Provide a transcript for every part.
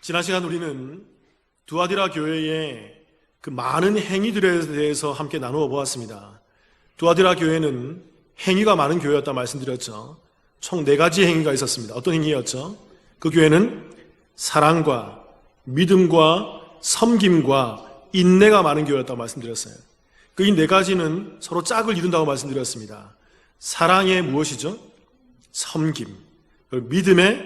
지난 시간 우리는 두아디라 교회의 그 많은 행위들에 대해서 함께 나누어 보았습니다. 두아디라 교회는 행위가 많은 교회였다 말씀드렸죠. 총 4가지 행위가 있었습니다. 어떤 행위였죠? 그 교회는 사랑과 믿음과 섬김과 인내가 많은 교회였다고 말씀드렸어요. 그 이 4가지는 서로 짝을 이룬다고 말씀드렸습니다. 사랑의 무엇이죠? 섬김, 믿음의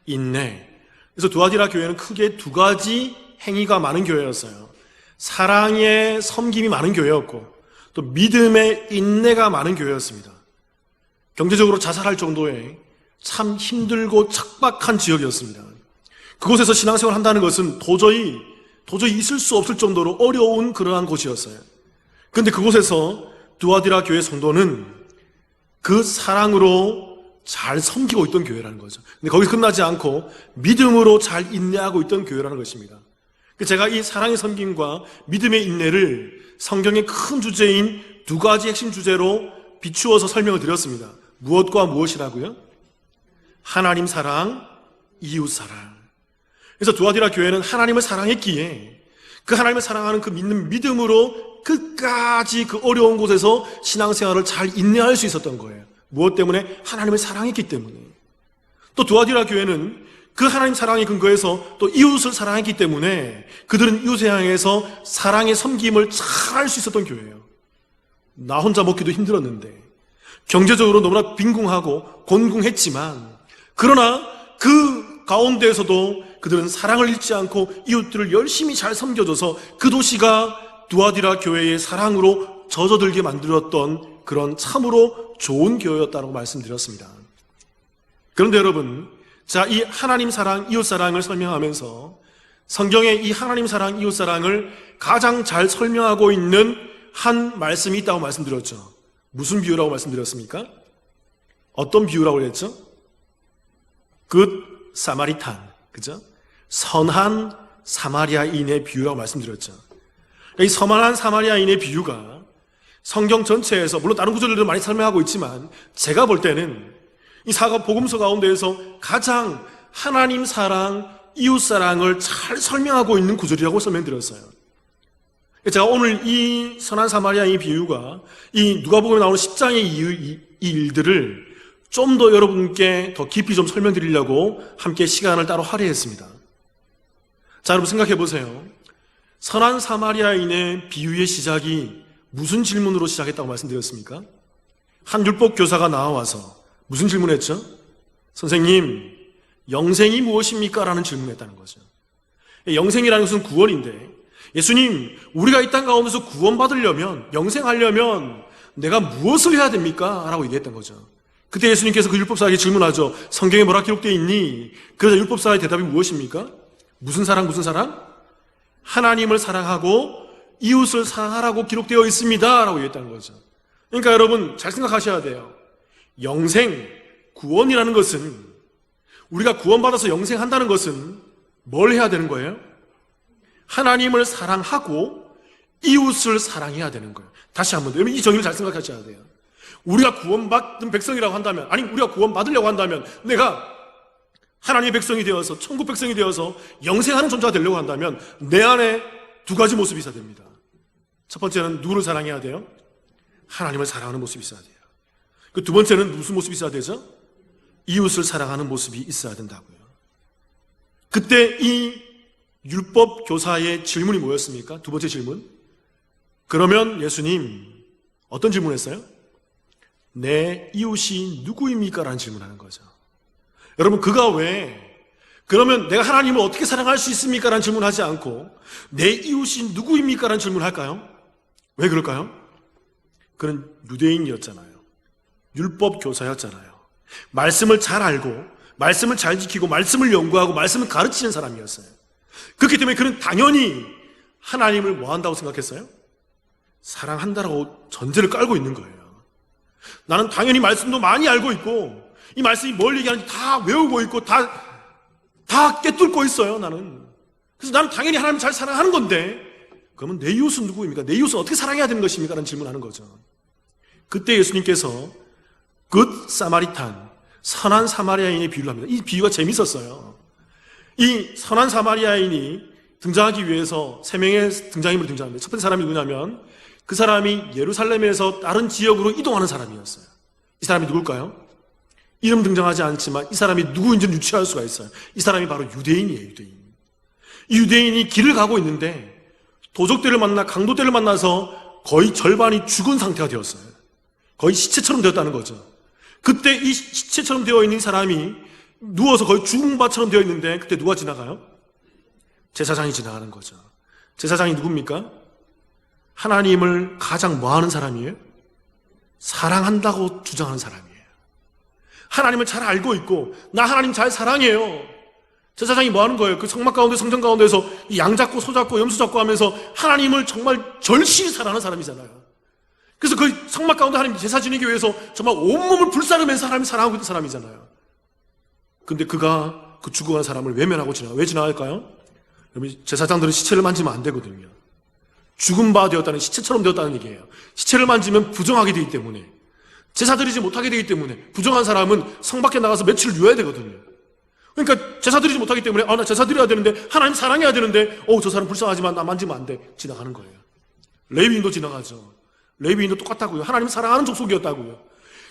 인내. 그래서 두아디라 교회는 크게 2가지 행위가 많은 교회였어요. 사랑의 섬김이 많은 교회였고 또 믿음의 인내가 많은 교회였습니다. 경제적으로 자살할 정도의 참 힘들고 척박한 지역이었습니다. 그곳에서 신앙생활을 한다는 것은 도저히 있을 수 없을 정도로 어려운 그러한 곳이었어요. 그런데 그곳에서 두아디라 교회 성도는 그 사랑으로 잘 섬기고 있던 교회라는 거죠. 근데 거기서 끝나지 않고 믿음으로 잘 인내하고 있던 교회라는 것입니다. 제가 이 사랑의 섬김과 믿음의 인내를 성경의 큰 주제인 2가지 핵심 주제로 비추어서 설명을 드렸습니다. 무엇과 무엇이라고요? 하나님 사랑, 이웃 사랑. 그래서 두아디라 교회는 하나님을 사랑했기에 그 하나님을 사랑하는 그 믿는 믿음으로 끝까지 그 어려운 곳에서 신앙생활을 잘 인내할 수 있었던 거예요. 무엇 때문에? 하나님을 사랑했기 때문에. 또 두아디라 교회는 그 하나님 사랑의 근거에서 또 이웃을 사랑했기 때문에 그들은 이웃에 향해서 사랑의 섬김을 잘 할 수 있었던 교회예요. 나 혼자 먹기도 힘들었는데 경제적으로 너무나 빈궁하고 곤궁했지만 그러나 그 가운데에서도 그들은 사랑을 잃지 않고 이웃들을 열심히 잘 섬겨줘서 그 도시가 두아디라 교회의 사랑으로 젖어들게 만들었던 그런 참으로 좋은 교회였다고 말씀드렸습니다. 그런데 여러분, 자, 이 하나님 사랑, 이웃 사랑을 설명하면서 성경에 이 하나님 사랑, 이웃 사랑을 가장 잘 설명하고 있는 한 말씀이 있다고 말씀드렸죠. 무슨 비유라고 말씀드렸습니까? 어떤 비유라고 그랬죠? 굿 사마리탄, 그죠? 선한 사마리아인의 비유라고 말씀드렸죠. 이 선한 사마리아인의 비유가 성경 전체에서 물론 다른 구절들도 많이 설명하고 있지만 제가 볼 때는 이 복음서 가운데에서 가장 하나님 사랑, 이웃 사랑을 잘 설명하고 있는 구절이라고 설명드렸어요. 제가 오늘 이 선한 사마리아인의 비유가 이 누가복음에 나오는 10장의 이 일들을 좀 더 여러분께 더 깊이 좀 설명드리려고 함께 시간을 따로 할애했습니다. 자, 여러분 생각해 보세요. 선한 사마리아인의 비유의 시작이 무슨 질문으로 시작했다고 말씀드렸습니까? 한 율법 교사가 나와서 무슨 질문했죠? 선생님, 영생이 무엇입니까? 라는 질문했다는 거죠. 영생이라는 것은 구원인데 예수님, 우리가 이 땅 가운데서 구원받으려면, 영생하려면 내가 무엇을 해야 됩니까? 라고 얘기했던 거죠. 그때 예수님께서 그 율법사에게 질문하죠. 성경에 뭐라 기록되어 있니? 그래서 율법사의 대답이 무엇입니까? 무슨 사랑? 하나님을 사랑하고 이웃을 사랑하라고 기록되어 있습니다. 라고 얘기했다는 거죠. 그러니까 여러분 잘 생각하셔야 돼요. 영생, 구원이라는 것은 우리가 구원받아서 영생한다는 것은 뭘 해야 되는 거예요? 하나님을 사랑하고 이웃을 사랑해야 되는 거예요. 다시 한번 더. 여러분 이 정의를 잘 생각하셔야 돼요. 우리가 구원받은 백성이라고 한다면, 아니 우리가 구원받으려고 한다면 내가 하나님의 백성이 되어서 천국 백성이 되어서 영생하는 존재가 되려고 한다면 내 안에 2가지 모습이 있어야 됩니다. 첫 번째는 누구를 사랑해야 돼요? 하나님을 사랑하는 모습이 있어야 돼요. 그 2번째는 무슨 모습이 있어야 되죠? 이웃을 사랑하는 모습이 있어야 된다고요. 그때 이 율법 교사의 질문이 뭐였습니까? 2번째 질문. 그러면 예수님 어떤 질문했어요? 내 이웃이 누구입니까? 라는 질문하는 거죠. 여러분 그가 왜 그러면 내가 하나님을 어떻게 사랑할 수 있습니까? 라는 질문하지 않고 내 이웃이 누구입니까? 라는 질문할까요? 왜 그럴까요? 그는 유대인이었잖아요. 율법 교사였잖아요. 말씀을 잘 알고 말씀을 잘 지키고 말씀을 연구하고 말씀을 가르치는 사람이었어요. 그렇기 때문에 그는 당연히 하나님을 뭐 한다고 생각했어요? 사랑한다라고 전제를 깔고 있는 거예요. 나는 당연히 말씀도 많이 알고 있고 이 말씀이 뭘 얘기하는지 다 외우고 있고 다 꿰뚫고 있어요. 나는. 그래서 나는 당연히 하나님 잘 사랑하는 건데 그러면 내 이웃은 누구입니까? 내 이웃은 어떻게 사랑해야 되는 것입니까? 라는 질문하는 거죠. 그때 예수님께서 굿 사마리탄, 선한 사마리아인의 비유를 합니다. 이 비유가 재밌었어요. 이 선한 사마리아인이 등장하기 위해서 세 명의 등장인물이 등장합니다. 첫 번째 사람이 누구냐면 그 사람이 예루살렘에서 다른 지역으로 이동하는 사람이었어요. 이 사람이 누굴까요? 이름 등장하지 않지만 이 사람이 누구인지는 유추할 수가 있어요. 이 사람이 바로 유대인이에요. 유대인. 이 유대인이 길을 가고 있는데 도적들을 만나 강도들을 만나서 거의 절반이 죽은 상태가 되었어요. 거의 시체처럼 되었다는 거죠. 그때 이 시체처럼 되어 있는 사람이 누워서 거의 죽은 바처럼 되어 있는데 그때 누가 지나가요? 제사장이 지나가는 거죠. 제사장이 누굽니까? 하나님을 가장 뭐하는 사람이에요? 사랑한다고 주장하는 사람이에요. 하나님을 잘 알고 있고 나 하나님 잘 사랑해요. 제사장이 뭐하는 거예요? 그 성막 가운데 성전 가운데서 양 잡고 소 잡고 염소 잡고 하면서 하나님을 정말 절실히 사랑하는 사람이잖아요. 그래서 그 성막 가운데 하나님 제사 지내기 위해서 정말 온몸을 불사르면서 하나님을 사랑하고 있는 사람이잖아요. 근데 그가 그 죽어간 사람을 외면하고 지나가. 왜 지나갈까요? 여러분, 제사장들은 시체를 만지면 안 되거든요. 죽은 바 되었다는, 시체처럼 되었다는 얘기예요. 시체를 만지면 부정하게 되기 때문에, 제사 드리지 못하게 되기 때문에, 부정한 사람은 성 밖에 나가서 며칠 누워야 되거든요. 그러니까 제사 드리지 못하기 때문에 나 제사 드려야 되는데 하나님 사랑해야 되는데 저 사람 불쌍하지만 나 만지면 안 돼. 지나가는 거예요. 레위인도 지나가죠. 레위인도 똑같다고요. 하나님 사랑하는 족속이었다고요.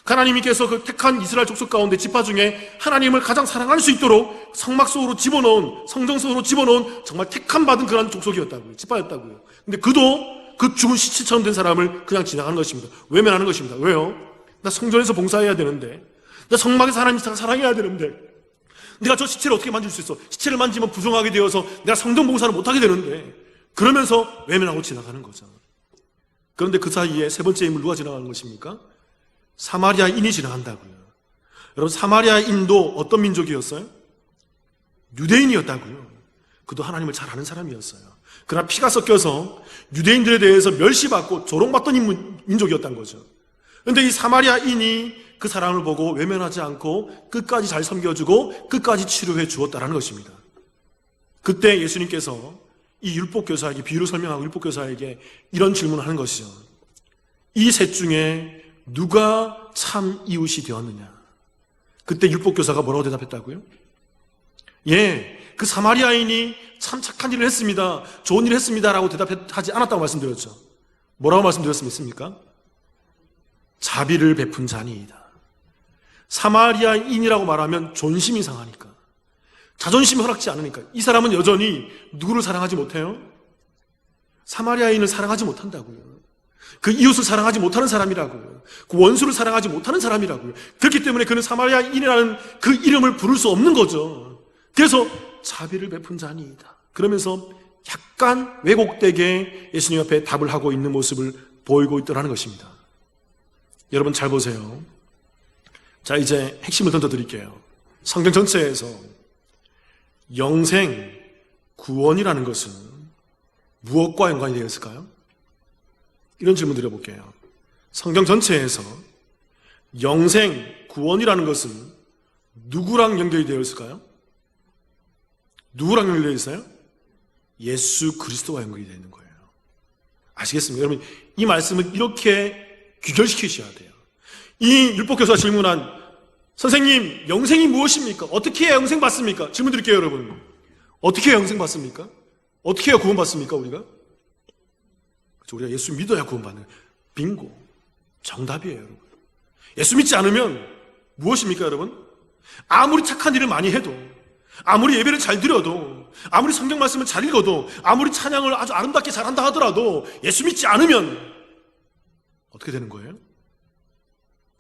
하나님께서 그 택한 이스라엘 족속 가운데 지파 중에 하나님을 가장 사랑할 수 있도록 성막 속으로 집어넣은, 성정 속으로 집어넣은 정말 택함 받은 그런 족속이었다고요. 지파였다고요. 근데 그도 그 죽은 시체처럼 된 사람을 그냥 지나가는 것입니다. 외면하는 것입니다. 왜요? 나 성전에서 봉사해야 되는데, 나 성막에서 하나님 사랑해야 되는데, 내가 저 시체를 어떻게 만질 수 있어? 시체를 만지면 부정하게 되어서 내가 성전 봉사를 못하게 되는데, 그러면서 외면하고 지나가는 거죠. 그런데 그 사이에 세 번째 인물 누가 지나가는 것입니까? 사마리아인이 지나간다고요. 여러분, 사마리아인도 어떤 민족이었어요? 유대인이었다고요. 그도 하나님을 잘 아는 사람이었어요. 그러나 피가 섞여서 유대인들에 대해서 멸시받고 조롱받던 민족이었다는 거죠. 그런데 이 사마리아인이 그 사람을 보고 외면하지 않고 끝까지 잘 섬겨주고 끝까지 치료해 주었다는 것입니다. 그때 예수님께서 이 율법교사에게, 비유를 설명하고 율법교사에게 이런 질문을 하는 것이죠. 이 셋 중에 누가 참 이웃이 되었느냐? 그때 율법교사가 뭐라고 대답했다고요? 그 사마리아인이 참 착한 일을 했습니다. 좋은 일을 했습니다. 라고 대답하지 않았다고 말씀드렸죠. 뭐라고 말씀드렸습니까? 자비를 베푼 자니이다. 사마리아인이라고 말하면 존심이 상하니까, 자존심이 허락지 않으니까. 이 사람은 여전히 누구를 사랑하지 못해요? 사마리아인을 사랑하지 못한다고요. 그 이웃을 사랑하지 못하는 사람이라고요. 그 원수를 사랑하지 못하는 사람이라고요. 그렇기 때문에 그는 사마리아인이라는 그 이름을 부를 수 없는 거죠. 그래서 자비를 베푼 자니이다. 그러면서 약간 왜곡되게 예수님 앞에 답을 하고 있는 모습을 보이고 있더라는 것입니다. 여러분 잘 보세요. 자, 이제 핵심을 던져드릴게요. 성경 전체에서 영생, 구원이라는 것은 무엇과 연관이 되어 있을까요? 이런 질문 드려볼게요. 성경 전체에서 영생, 구원이라는 것은 누구랑 연결이 되어 있을까요? 누구랑 연결되어 있어요? 예수 그리스도와 연결이 되어 있는 거예요. 아시겠습니까? 여러분, 이 말씀을 이렇게 귀결시키셔야 돼요. 이 율법교사가 질문한, 선생님, 영생이 무엇입니까? 어떻게 해야 영생 받습니까? 질문 드릴게요, 여러분. 어떻게 해야 영생 받습니까? 어떻게 해야 구원 받습니까, 우리가? 우리가 예수 믿어야 구원받는 거예요. 빙고. 정답이에요, 여러분. 예수 믿지 않으면 무엇입니까, 여러분? 아무리 착한 일을 많이 해도, 아무리 예배를 잘 드려도, 아무리 성경 말씀을 잘 읽어도, 아무리 찬양을 아주 아름답게 잘한다 하더라도 예수 믿지 않으면 어떻게 되는 거예요?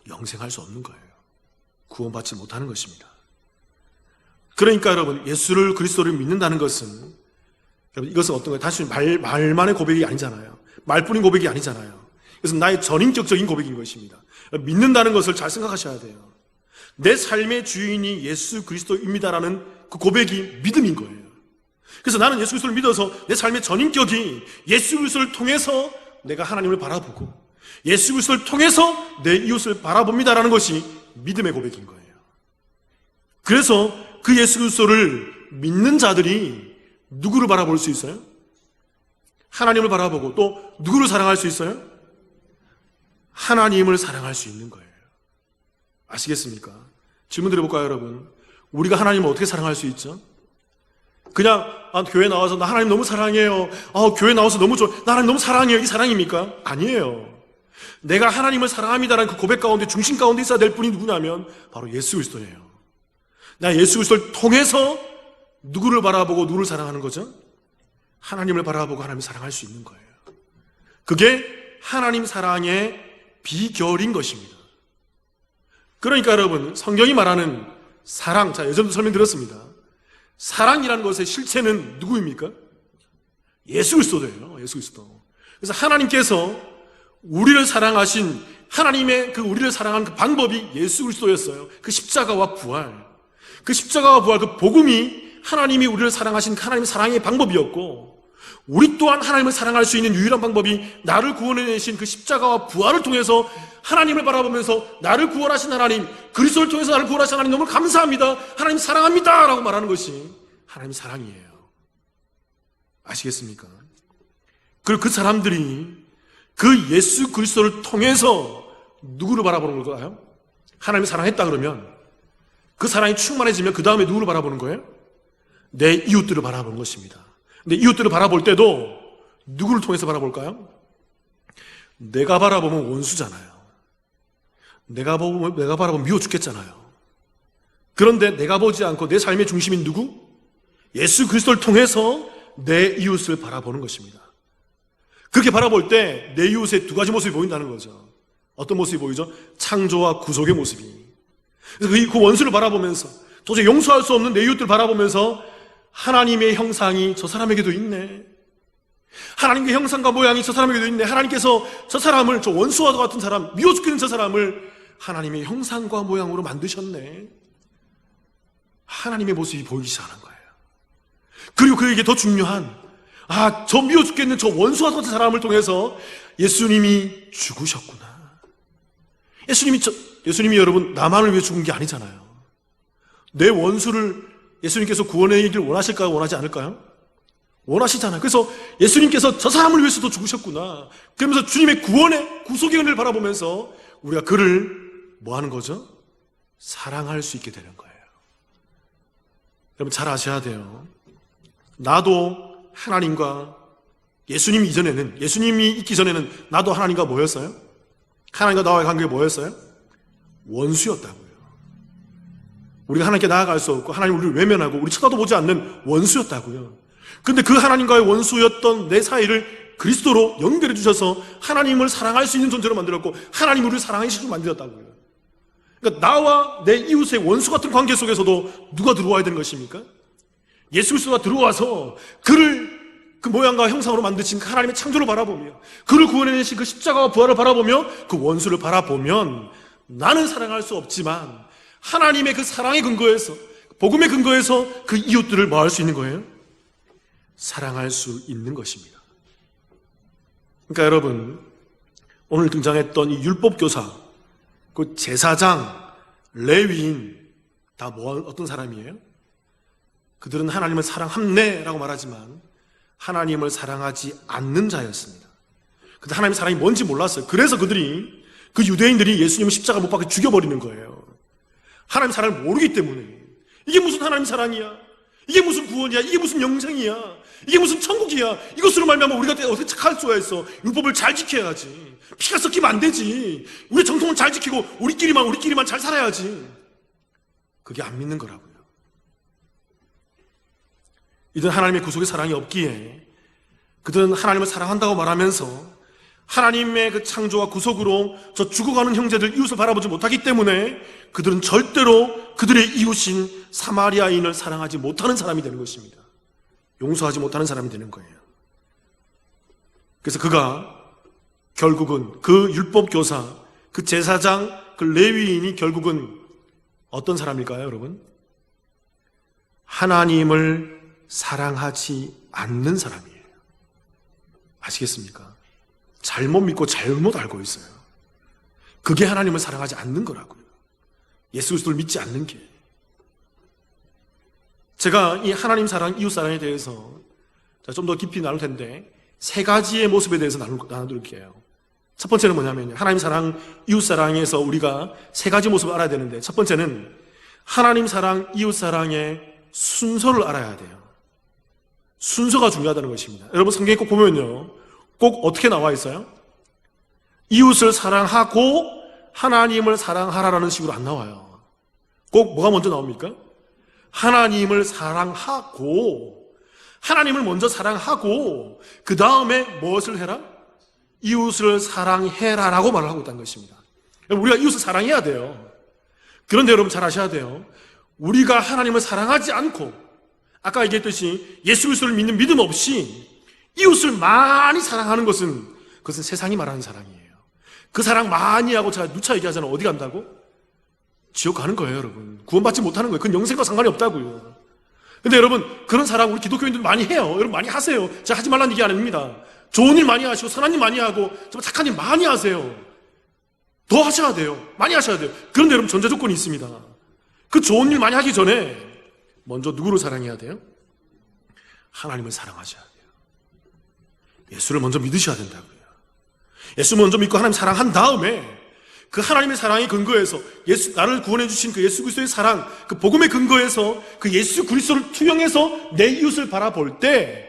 영생할 수 없는 거예요. 구원받지 못하는 것입니다. 그러니까 여러분, 예수를, 그리스도를 믿는다는 것은, 여러분, 이것은 어떤 거예요? 단순히 말만의 고백이 아니잖아요. 말뿐인 고백이 아니잖아요. 그래서 나의 전인격적인 고백인 것입니다. 믿는다는 것을 잘 생각하셔야 돼요. 내 삶의 주인이 예수 그리스도입니다라는 그 고백이 믿음인 거예요. 그래서 나는 예수 그리스도를 믿어서 내 삶의 전인격이 예수 그리스도를 통해서 내가 하나님을 바라보고 예수 그리스도를 통해서 내 이웃을 바라봅니다라는 것이 믿음의 고백인 거예요. 그래서 그 예수 그리스도를 믿는 자들이 누구를 바라볼 수 있어요? 하나님을 바라보고 또 누구를 사랑할 수 있어요? 하나님을 사랑할 수 있는 거예요. 아시겠습니까? 질문 드려볼까요, 여러분? 우리가 하나님을 어떻게 사랑할 수 있죠? 그냥 교회 나와서 나 하나님 너무 사랑해요. 교회 나와서 너무 좋아. 나 하나님 너무 사랑해요. 이게 사랑입니까? 아니에요. 내가 하나님을 사랑합니다라는 그 고백 가운데 중심 가운데 있어야 될 분이 누구냐면 바로 예수 그리스도예요. 나 예수 그리스도를 통해서 누구를 바라보고 누구를 사랑하는 거죠? 하나님을 바라보고 하나님을 사랑할 수 있는 거예요. 그게 하나님 사랑의 비결인 것입니다. 그러니까 여러분, 성경이 말하는 사랑, 자, 예전도 설명드렸습니다. 사랑이라는 것의 실체는 누구입니까? 예수 그리스도예요. 예수 그리스도. 그래서 하나님께서 우리를 사랑하신 하나님의 그 우리를 사랑하는 그 방법이 예수 그리스도였어요. 그 십자가와 부활. 그 십자가와 부활, 그 복음이 하나님이 우리를 사랑하신 하나님의 사랑의 방법이었고, 우리 또한 하나님을 사랑할 수 있는 유일한 방법이 나를 구원해내신 그 십자가와 부활을 통해서 하나님을 바라보면서 나를 구원하신 하나님, 그리스도를 통해서 나를 구원하신 하나님 너무 감사합니다, 하나님 사랑합니다 라고 말하는 것이 하나님의 사랑이에요. 아시겠습니까? 그리고 그 사람들이 그 예수 그리스도를 통해서 누구를 바라보는 걸까요? 하나님을 사랑했다 그러면 그 사랑이 충만해지면 그 다음에 누구를 바라보는 거예요? 내 이웃들을 바라보는 것입니다. 근데 이웃들을 바라볼 때도 누구를 통해서 바라볼까요? 내가 바라보면 원수잖아요. 내가 바라보면 미워 죽겠잖아요. 그런데 내가 보지 않고 내 삶의 중심인 누구? 예수 그리스도를 통해서 내 이웃을 바라보는 것입니다. 그렇게 바라볼 때 내 이웃의 두 가지 모습이 보인다는 거죠. 어떤 모습이 보이죠? 창조와 구속의 모습이. 그래서 그 원수를 바라보면서 도저히 용서할 수 없는 내 이웃들 바라보면서 하나님의 형상이 저 사람에게도 있네. 하나님의 형상과 모양이 저 사람에게도 있네. 하나님께서 저 사람을, 저 원수와 같은 사람, 미워 죽겠는 저 사람을 하나님의 형상과 모양으로 만드셨네. 하나님의 모습이 보이기 시작하는 거예요. 그리고 그에게 더 중요한, 저 미워 죽겠는 저 원수와 같은 사람을 통해서 예수님이 죽으셨구나. 예수님이 여러분 나만을 위해 죽은 게 아니잖아요. 내 원수를 예수님께서 구원하기를 원하실까요? 원하지 않을까요? 원하시잖아요. 그래서 예수님께서 저 사람을 위해서도 죽으셨구나. 그러면서 주님의 구원의 구속의 은혜를 바라보면서 우리가 그를 뭐 하는 거죠? 사랑할 수 있게 되는 거예요. 여러분 잘 아셔야 돼요. 나도 하나님과 예수님이 있기 전에는 나도 하나님과 뭐였어요? 하나님과 나와의 관계가 뭐였어요? 원수였다고요. 우리가 하나님께 나아갈 수 없고 하나님 우리를 외면하고 우리 쳐다도 보지 않는 원수였다고요. 근데 그 하나님과의 원수였던 내 사이를 그리스도로 연결해 주셔서 하나님을 사랑할 수 있는 존재로 만들었고 하나님 우리를 사랑하는 식으로 만들었다고요. 그러니까 나와 내 이웃의 원수 같은 관계 속에서도 누가 들어와야 되는 것입니까? 예수 그리스도가 들어와서 그를 그 모양과 형상으로 만드신 그 하나님의 창조를 바라보며 그를 구원해내신 그 십자가와 부활을 바라보며 그 원수를 바라보면 나는 사랑할 수 없지만 하나님의 그 사랑의 근거에서, 복음의 근거에서 그 이웃들을 뭐 할 수 있는 거예요? 사랑할 수 있는 것입니다. 그러니까 여러분, 오늘 등장했던 이 율법교사, 그 제사장, 레위인, 다 어떤 사람이에요? 그들은 하나님을 사랑함네라고 말하지만 하나님을 사랑하지 않는 자였습니다. 근데 하나님의 사랑이 뭔지 몰랐어요. 그래서 그들이, 그 유대인들이 예수님을 십자가 못 박혀 죽여버리는 거예요. 하나님 사랑을 모르기 때문에. 이게 무슨 하나님 사랑이야? 이게 무슨 구원이야? 이게 무슨 영생이야? 이게 무슨 천국이야? 이것으로 말미암아 우리가 어떻게 착할 수가 있어? 율법을 잘 지켜야지. 피가 섞이면 안 되지. 우리 정통을 잘 지키고 우리끼리만 잘 살아야지. 그게 안 믿는 거라고요. 이들은 하나님의 구속의 사랑이 없기에 그들은 하나님을 사랑한다고 말하면서 하나님의 그 창조와 구속으로 저 죽어가는 형제들 이웃을 바라보지 못하기 때문에 그들은 절대로 그들의 이웃인 사마리아인을 사랑하지 못하는 사람이 되는 것입니다. 용서하지 못하는 사람이 되는 거예요. 그래서 그가 결국은 그 율법교사, 그 제사장, 그 레위인이 결국은 어떤 사람일까요, 여러분? 하나님을 사랑하지 않는 사람이에요. 아시겠습니까? 잘못 믿고 잘못 알고 있어요. 그게 하나님을 사랑하지 않는 거라고요. 예수 그리스도를 믿지 않는 게. 제가 이 하나님 사랑, 이웃 사랑에 대해서 좀 더 깊이 나눌 텐데 세 가지의 모습에 대해서 나눠드릴게요. 첫 번째는 뭐냐면요, 하나님 사랑, 이웃 사랑에서 우리가 세 가지 모습을 알아야 되는데, 첫 번째는 하나님 사랑, 이웃 사랑의 순서를 알아야 돼요. 순서가 중요하다는 것입니다. 여러분 성경에 꼭 보면요, 꼭 어떻게 나와 있어요? 이웃을 사랑하고 하나님을 사랑하라라는 식으로 안 나와요. 꼭 뭐가 먼저 나옵니까? 하나님을 사랑하고, 하나님을 먼저 사랑하고 그 다음에 무엇을 해라? 이웃을 사랑해라라고 말을 하고 있다는 것입니다. 우리가 이웃을 사랑해야 돼요. 그런데 여러분 잘 아셔야 돼요. 우리가 하나님을 사랑하지 않고, 아까 얘기했듯이 예수 그리스도를 믿는 믿음 없이 이웃을 많이 사랑하는 것은, 그것은 세상이 말하는 사랑이에요. 그 사랑 많이 하고, 제가 누차 얘기하잖아요. 어디 간다고? 지옥 가는 거예요, 여러분. 구원받지 못하는 거예요. 그건 영생과 상관이 없다고요. 근데 여러분, 그런 사랑 우리 기독교인들 많이 해요. 여러분 많이 하세요. 제가 하지 말라는 얘기 아닙니다. 좋은 일 많이 하시고 선한 일 많이 하고 정말 착한 일 많이 하세요. 더 하셔야 돼요. 많이 하셔야 돼요. 그런데 여러분 전제 조건이 있습니다. 그 좋은 일 많이 하기 전에 먼저 누구를 사랑해야 돼요? 하나님을 사랑하셔야 돼요. 예수를 먼저 믿으셔야 된다고요. 예수 먼저 믿고 하나님 사랑한 다음에 그 하나님의 사랑의 근거에서, 나를 구원해 주신 그 예수 그리스도의 사랑, 그 복음의 근거에서 그 예수 그리스도를 투영해서 내 이웃을 바라볼 때,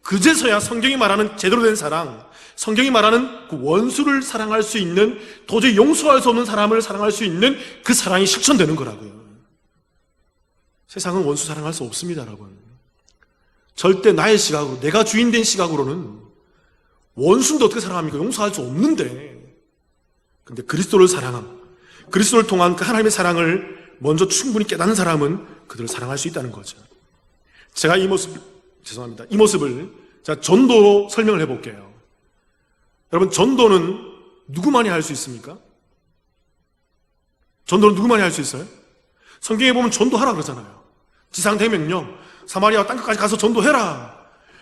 그제서야 성경이 말하는 제대로 된 사랑, 성경이 말하는 그 원수를 사랑할 수 있는, 도저히 용서할 수 없는 사람을 사랑할 수 있는 그 사랑이 실천되는 거라고요. 세상은 원수 사랑할 수 없습니다, 여러분. 절대 나의 시각으로, 내가 주인 된 시각으로는 원수인데 어떻게 사랑합니까? 용서할 수 없는데. 근데 그리스도를 사랑함, 그리스도를 통한 그 하나님의 사랑을 먼저 충분히 깨닫는 사람은 그들을 사랑할 수 있다는 거죠. 제가 이 모습을 제가 전도로 설명을 해볼게요. 여러분, 전도는 누구만이 할 수 있습니까? 전도는 누구만이 할 수 있어요? 성경에 보면 전도하라 그러잖아요. 지상대명령, 사마리아 땅끝까지 가서 전도해라.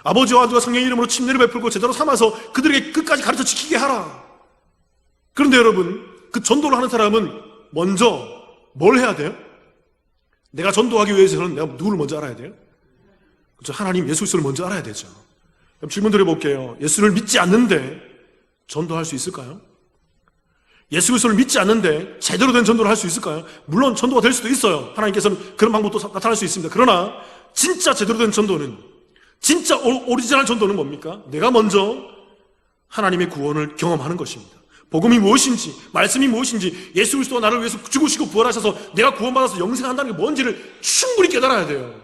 아버지와 아들과 성령의 이름으로 침례를 베풀고 제대로 삼아서 그들에게 끝까지 가르쳐 지키게 하라. 그런데 여러분, 그 전도를 하는 사람은 먼저 뭘 해야 돼요? 내가 전도하기 위해서는 내가 누구를 먼저 알아야 돼요? 그렇죠? 하나님, 예수 그리스도를 먼저 알아야 되죠. 그럼 질문 드려볼게요. 예수를 믿지 않는데 전도할 수 있을까요? 예수 그리스도를 믿지 않는데 제대로 된 전도를 할 수 있을까요? 물론 전도가 될 수도 있어요. 하나님께서는 그런 방법도 나타날 수 있습니다. 그러나 진짜 제대로 된 전도는, 진짜 오리지널 전도는 뭡니까? 내가 먼저 하나님의 구원을 경험하는 것입니다. 복음이 무엇인지, 말씀이 무엇인지, 예수 그리스도가 나를 위해서 죽으시고 부활하셔서 내가 구원받아서 영생한다는 게 뭔지를 충분히 깨달아야 돼요.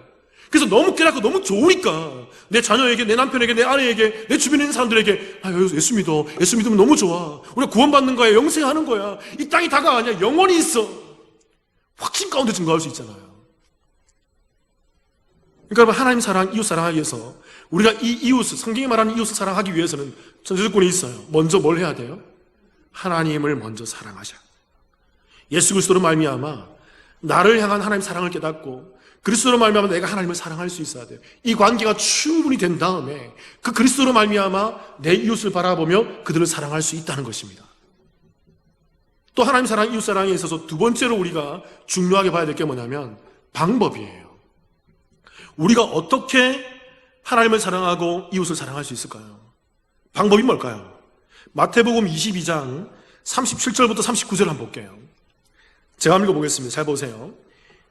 그래서 너무 깨닫고 너무 좋으니까 내 자녀에게, 내 남편에게, 내 아내에게, 내 주변에 있는 사람들에게, 예수 믿어, 예수 믿으면 너무 좋아, 우리가 구원받는 거야, 영생하는 거야, 이 땅이 다가 아니야, 영원히 있어, 확신 가운데 증거할 수 있잖아요. 그러니까 여러분, 하나님 사랑, 이웃 사랑하기 위해서, 우리가 이 이웃을, 성경이 말하는 이웃을 사랑하기 위해서는 전제 조건이 있어요. 먼저 뭘 해야 돼요? 하나님을 먼저 사랑하자. 예수 그리스도로 말미암아 나를 향한 하나님 사랑을 깨닫고 그리스도로 말미암아 내가 하나님을 사랑할 수 있어야 돼요. 이 관계가 충분히 된 다음에 그 그리스도로 말미암아 내 이웃을 바라보며 그들을 사랑할 수 있다는 것입니다. 또 하나님 사랑, 이웃 사랑에 있어서 두 번째로 우리가 중요하게 봐야 될 게 뭐냐면 방법이에요. 우리가 어떻게 하나님을 사랑하고 이웃을 사랑할 수 있을까요? 방법이 뭘까요? 마태복음 22장 37절부터 39절 한번 볼게요. 제가 한번 읽어보겠습니다. 잘 보세요.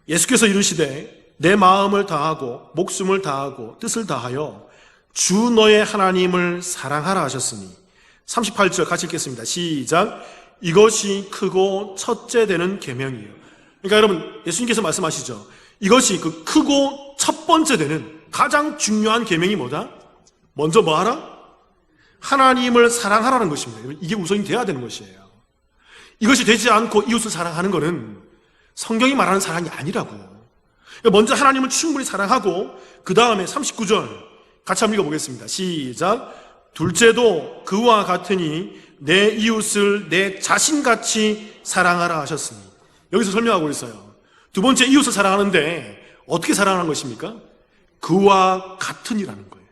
예수께서 이르시되 내 마음을 다하고 목숨을 다하고 뜻을 다하여 주 너의 하나님을 사랑하라 하셨으니, 38절 같이 읽겠습니다. 시작. 이것이 크고 첫째 되는 계명이에요. 그러니까 여러분, 예수님께서 말씀하시죠. 이것이 그 크고 첫 번째 되는 가장 중요한 계명이 뭐다? 먼저 뭐 하라? 하나님을 사랑하라는 것입니다. 이게 우선이 돼야 되는 것이에요. 이것이 되지 않고 이웃을 사랑하는 것은 성경이 말하는 사랑이 아니라고요. 먼저 하나님을 충분히 사랑하고 그 다음에 39절 같이 한번 읽어보겠습니다. 시작. 둘째도 그와 같으니 내 이웃을 내 자신같이 사랑하라 하셨으니. 여기서 설명하고 있어요. 두 번째, 이웃을 사랑하는데 어떻게 사랑하는 것입니까? 그와 같으니라는 거예요.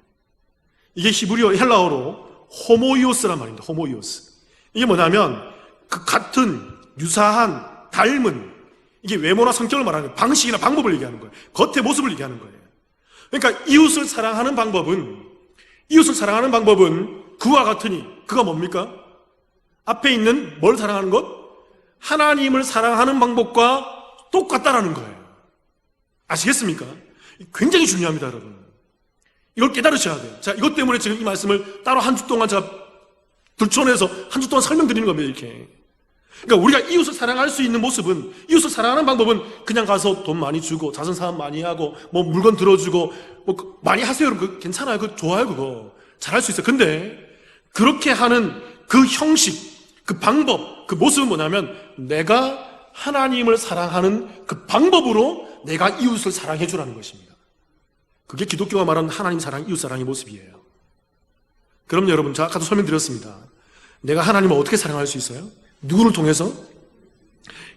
이게 히브리어, 헬라어로 호모이오스란 말입니다. 호모이오스. 이게 뭐냐면 그 같은, 유사한, 닮은, 이게 외모나 성격을 말하는 거예요. 방식이나 방법을 얘기하는 거예요. 겉의 모습을 얘기하는 거예요. 그러니까 이웃을 사랑하는 방법은 그와 같으니, 그가 뭡니까? 앞에 있는 뭘 사랑하는 것? 하나님을 사랑하는 방법과 똑같다라는 거예요. 아시겠습니까? 굉장히 중요합니다, 여러분. 이걸 깨달으셔야 돼요. 자, 이것 때문에 지금 이 말씀을 따로 한 주 동안 제가 들춰내서 한 주 동안 설명드리는 겁니다, 이렇게. 그러니까 우리가 이웃을 사랑할 수 있는 모습은, 이웃을 사랑하는 방법은 그냥 가서 돈 많이 주고 자선 사업 많이 하고 뭐 물건 들어주고 뭐 많이 하세요. 그거 괜찮아요. 그거 좋아요. 그거 잘할 수 있어요. 근데 그렇게 하는 그 형식, 그 방법, 그 모습은 뭐냐면 내가 하나님을 사랑하는 그 방법으로 내가 이웃을 사랑해 주라는 것입니다. 그게 기독교가 말하는 하나님 사랑, 이웃 사랑의 모습이에요. 그럼 여러분, 제가 아까도 설명드렸습니다. 내가 하나님을 어떻게 사랑할 수 있어요? 누구를 통해서?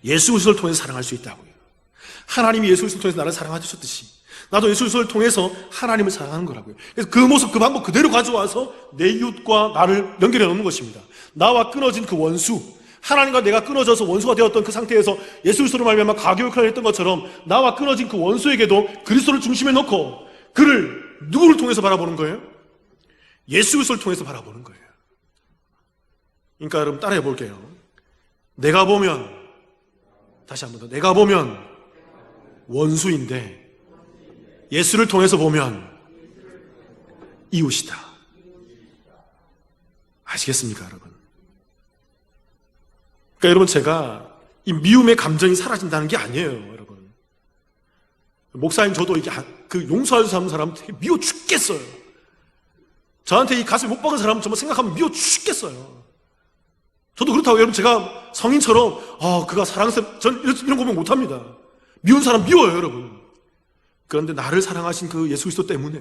예수 그리스도를 통해서 사랑할 수 있다고요. 하나님이 예수 그리스도를 통해서 나를 사랑하셨듯이 나도 예수 그리스도를 통해서 하나님을 사랑하는 거라고요. 그래서 그 모습, 그 방법 그대로 가져와서 내 이웃과 나를 연결해 놓는 것입니다. 나와 끊어진 그 원수, 하나님과 내가 끊어져서 원수가 되었던 그 상태에서 예수 그리스도로 말미암아 가교육을 했던 것처럼 나와 끊어진 그 원수에게도 그리스도를 중심에 놓고 그를 누구를 통해서 바라보는 거예요? 예수 그리스도를 통해서 바라보는 거예요. 그러니까 여러분 따라해 볼게요. 내가 보면, 다시 한 번 더, 내가 보면 원수인데 예수를 통해서 보면 이웃이다. 아시겠습니까, 여러분? 그러니까 여러분, 제가 이 미움의 감정이 사라진다는 게 아니에요, 여러분. 목사님, 저도 이게 그 용서할 수 없는 사람 되게 미워 죽겠어요. 저한테 이 가슴에 못 박은 사람은 정말 생각하면 미워 죽겠어요. 저도 그렇다고. 여러분, 제가 성인처럼 그가 사랑스럽, 전 이런 고백 못합니다. 미운 사람 미워요, 여러분. 그런데 나를 사랑하신 그 예수 그리스도 때문에,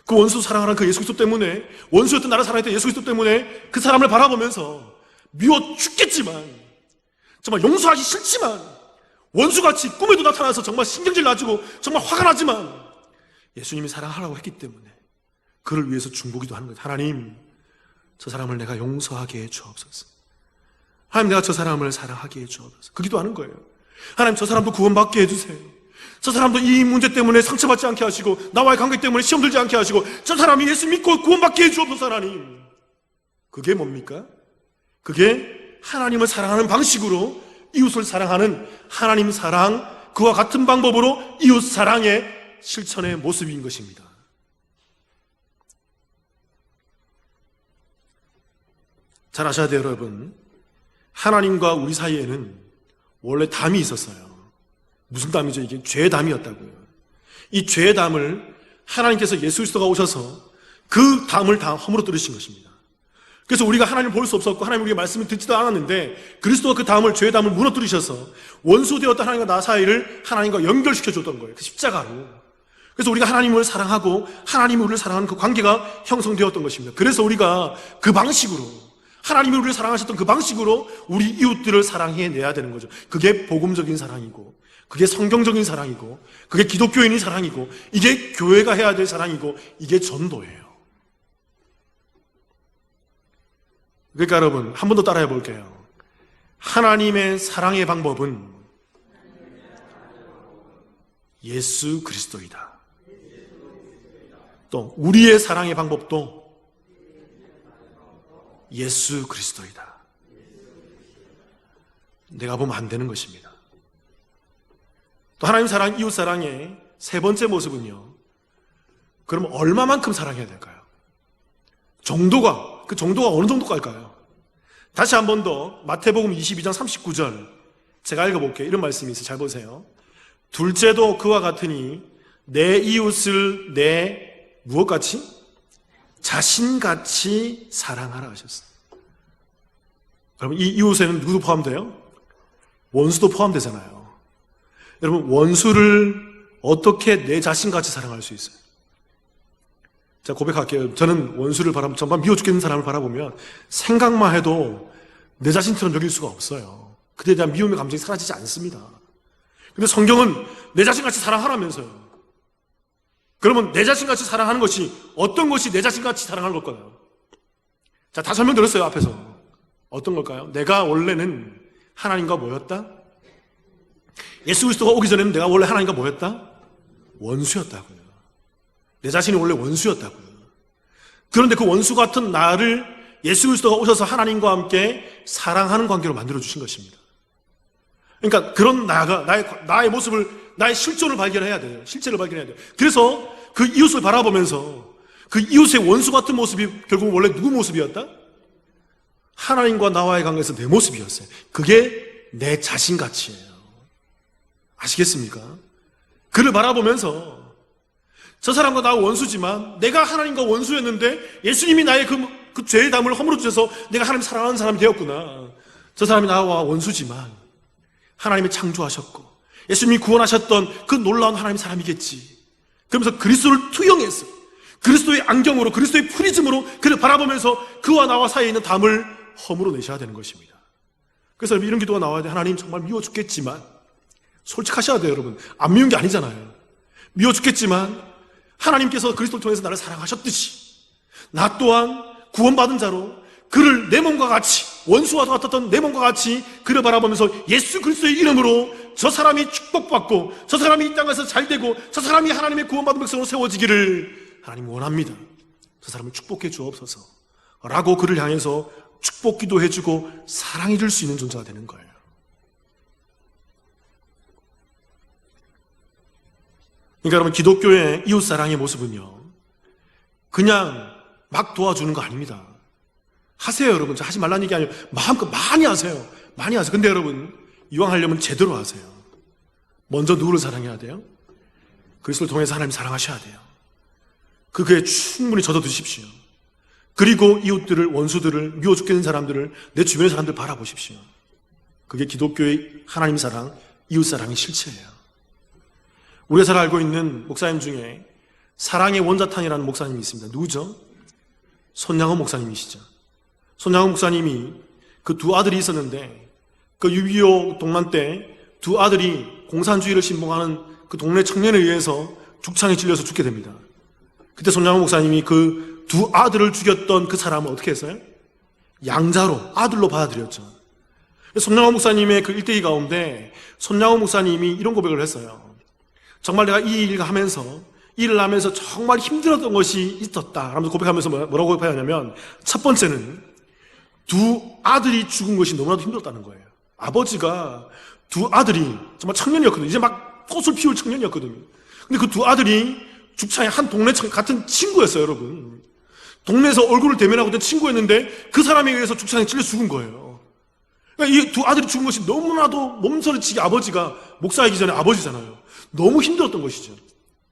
그 원수 사랑하는 그 예수 그리스도 때문에, 원수였던 나를 사랑했던 예수 그리스도 때문에 그 사람을 바라보면서 미워 죽겠지만, 정말 용서하기 싫지만, 원수같이 꿈에도 나타나서 정말 신경질 나지고 정말 화가 나지만 예수님이 사랑하라고 했기 때문에 그를 위해서 중보기도 하는 거예요. 하나님, 저 사람을 내가 용서하게 해 주옵소서. 하나님, 내가 저 사람을 사랑하게 해 주옵소서. 그 기도하는 거예요. 하나님, 저 사람도 구원받게 해주세요. 저 사람도 이 문제 때문에 상처받지 않게 하시고 나와의 관계 때문에 시험 들지 않게 하시고 저 사람이 예수 믿고 구원받게 해 주옵소서. 하나님, 그게 뭡니까? 그게 하나님을 사랑하는 방식으로 이웃을 사랑하는 하나님 사랑, 그와 같은 방법으로 이웃 사랑의 실천의 모습인 것입니다. 잘 아셔야 돼요, 여러분. 하나님과 우리 사이에는 원래 담이 있었어요. 무슨 담이죠? 이게 죄의 담이었다고요. 이 죄의 담을 하나님께서 예수 그리스도가 오셔서 그 담을 다 허물어 뚫으신 것입니다. 그래서 우리가 하나님을 볼 수 없었고 하나님 우리의 말씀을 듣지도 않았는데 그리스도가 그 담을, 죄의 담을 무너뜨리셔서 원수되었던 하나님과 나 사이를 하나님과 연결시켜 줬던 거예요. 그 십자가로. 그래서 우리가 하나님을 사랑하고 하나님이 우리를 사랑하는 그 관계가 형성되었던 것입니다. 그래서 우리가 그 방식으로, 하나님이 우리를 사랑하셨던 그 방식으로 우리 이웃들을 사랑해내야 되는 거죠. 그게 복음적인 사랑이고, 그게 성경적인 사랑이고, 그게 기독교인의 사랑이고, 이게 교회가 해야 될 사랑이고, 이게 전도예요. 그러니까 여러분, 한 번 더 따라해 볼게요. 하나님의 사랑의 방법은 예수 그리스도이다. 또 우리의 사랑의 방법도 예수 그리스도이다. 내가 보면 안 되는 것입니다. 또 하나님 사랑, 이웃 사랑의 세 번째 모습은요, 그럼 얼마만큼 사랑해야 될까요? 그 정도가 어느 정도일까요? 다시 한 번 더 마태복음 22장 39절 제가 읽어볼게요. 이런 말씀이 있어요. 잘 보세요. 둘째도 그와 같으니 내 이웃을 내 무엇같이? 자신같이 사랑하라 하셨어요. 여러분, 이 이웃에는 누구도 포함돼요? 원수도 포함되잖아요. 여러분, 원수를 어떻게 내 자신같이 사랑할 수 있어요? 자, 고백할게요. 저는 원수를 바라보면, 정말 미워 죽겠는 사람을 바라보면 생각만 해도 내 자신처럼 여길 수가 없어요. 그에 대한 미움의 감정이 사라지지 않습니다. 근데 성경은 내 자신같이 사랑하라면서요. 그러면 내 자신같이 사랑하는 것이 어떤 것이 내 자신같이 사랑하는 걸까요? 자, 다 설명드렸어요, 앞에서. 어떤 걸까요? 내가 원래는 하나님과 뭐였다? 예수 그리스도가 오기 전에는 내가 원래 하나님과 뭐였다? 원수였다고요. 내 자신이 원래 원수였다고요. 그런데 그 원수 같은 나를 예수 그리스도가 오셔서 하나님과 함께 사랑하는 관계로 만들어주신 것입니다. 그러니까 그런 나의 모습을, 나의 실존을 발견해야 돼요. 실체를 발견해야 돼요. 그래서 그 이웃을 바라보면서 그 이웃의 원수 같은 모습이 결국 원래 누구 모습이었다? 하나님과 나와의 관계에서 내 모습이었어요. 그게 내 자신가치예요. 아시겠습니까? 그를 바라보면서 저 사람과 나 원수지만 내가 하나님과 원수였는데 예수님이 나의 그 죄의 담을 허물어 주셔서 내가 하나님 사랑하는 사람이 되었구나. 저 사람이 나와 원수지만 하나님이 창조하셨고 예수님이 구원하셨던 그 놀라운 하나님 사람이겠지. 그러면서 그리스도를 투영해서 그리스도의 안경으로 그리스도의 프리즘으로 그를 바라보면서 그와 나와 사이에 있는 담을 허물어 내셔야 되는 것입니다. 그래서 이런 기도가 나와야 돼. 하나님 정말 미워 죽겠지만, 솔직하셔야 돼요 여러분. 안 미운 게 아니잖아요. 미워 죽겠지만 하나님께서 그리스도를 통해서 나를 사랑하셨듯이 나 또한 구원받은 자로 그를 내 몸과 같이, 원수와 같았던 내 몸과 같이 그를 바라보면서 예수 그리스도의 이름으로 저 사람이 축복받고 저 사람이 이 땅에서 잘되고 저 사람이 하나님의 구원받은 백성으로 세워지기를 하나님 원합니다. 저 사람을 축복해 주옵소서 라고 그를 향해서 축복 기도해주고 사랑해 줄 수 있는 존재가 되는 거예요. 그러니까 여러분, 기독교의 이웃사랑의 모습은요 그냥 막 도와주는 거 아닙니다. 하세요 여러분. 저 하지 말라는 얘기 아니에요. 마음껏 많이 하세요. 많이 하세요. 근데 여러분, 이왕 하려면 제대로 하세요. 먼저 누구를 사랑해야 돼요? 그리스도를 통해서 하나님 사랑하셔야 돼요. 그게 충분히 젖어드십시오. 그리고 이웃들을, 원수들을, 미워 죽겠는 사람들을, 내 주변의 사람들 바라보십시오. 그게 기독교의 하나님 사랑, 이웃 사랑의 실체예요. 우리가 잘 알고 있는 목사님 중에 사랑의 원자탄이라는 목사님이 있습니다. 누구죠? 손양원 목사님이시죠. 손양원 목사님이 그 두 아들이 있었는데 그 6.25 동란 때 두 아들이 공산주의를 신봉하는 그 동네 청년에 의해서 죽창에 찔려서 죽게 됩니다. 그때 손양원 목사님이 그 두 아들을 죽였던 그 사람을 어떻게 했어요? 양자로, 아들로 받아들였죠. 손양원 목사님의 그 일대기 가운데 손양원 목사님이 이런 고백을 했어요. 정말 내가 이 일을 하면서 정말 힘들었던 것이 있었다 하면서 고백하면서 뭐라고 고백하냐면, 첫 번째는 두 아들이 죽은 것이 너무나도 힘들었다는 거예요. 아버지가 두 아들이 정말 청년이었거든요. 이제 막 꽃을 피울 청년이었거든요. 근데 그 두 아들이 죽창에 한 동네 같은 친구였어요, 여러분. 동네에서 얼굴을 대면하고 있던 친구였는데 그 사람에 의해서 죽창에 찔려 죽은 거예요. 그러니까 이 두 아들이 죽은 것이 너무나도 몸서리치게, 아버지가 목사이기 전에 아버지잖아요. 너무 힘들었던 것이죠.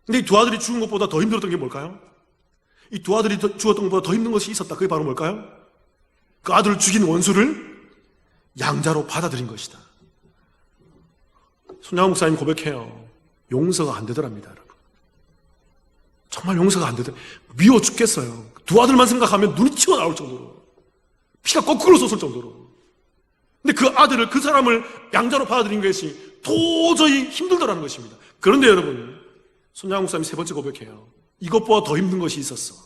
근데 이 두 아들이 죽은 것보다 더 힘들었던 게 뭘까요? 이 두 아들이 죽었던 것보다 더 힘든 것이 있었다. 그게 바로 뭘까요? 그 아들을 죽인 원수를 양자로 받아들인 것이다. 손양원 목사님 고백해요. 용서가 안 되더랍니다, 여러분. 정말 용서가 안 되더라. 미워 죽겠어요. 두 아들만 생각하면 눈이 튀어나올 정도로, 피가 거꾸로 솟을 정도로. 근데 그 아들을, 그 사람을 양자로 받아들인 것이 도저히 힘들더라는 것입니다. 그런데 여러분, 손양원 목사님이 세 번째 고백해요. 이것보다 더 힘든 것이 있었어.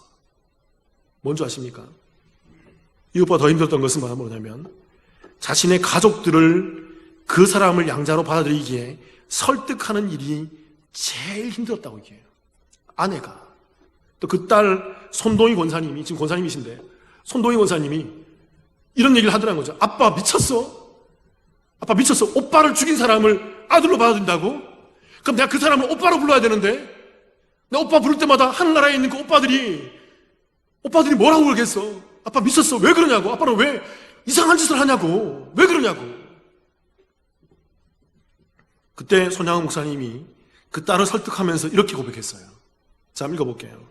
뭔지 아십니까? 이것보다 더 힘들었던 것은 뭐냐면, 자신의 가족들을, 그 사람을 양자로 받아들이기에 설득하는 일이 제일 힘들었다고 얘기해요. 아내가. 또 그 딸 손동희 권사님이, 지금 권사님이신데, 손동희 권사님이 이런 얘기를 하더라는 거죠. 아빠 미쳤어? 아빠 미쳤어? 오빠를 죽인 사람을 아들로 받아들인다고? 그럼 내가 그 사람을 오빠로 불러야 되는데, 내가 오빠 부를 때마다 하늘나라에 있는 그 오빠들이 뭐라고 그러겠어? 아빠 미쳤어? 왜 그러냐고? 아빠는 왜 이상한 짓을 하냐고? 왜 그러냐고? 그때 손양원 목사님이 그 딸을 설득하면서 이렇게 고백했어요. 자, 한번 읽어볼게요.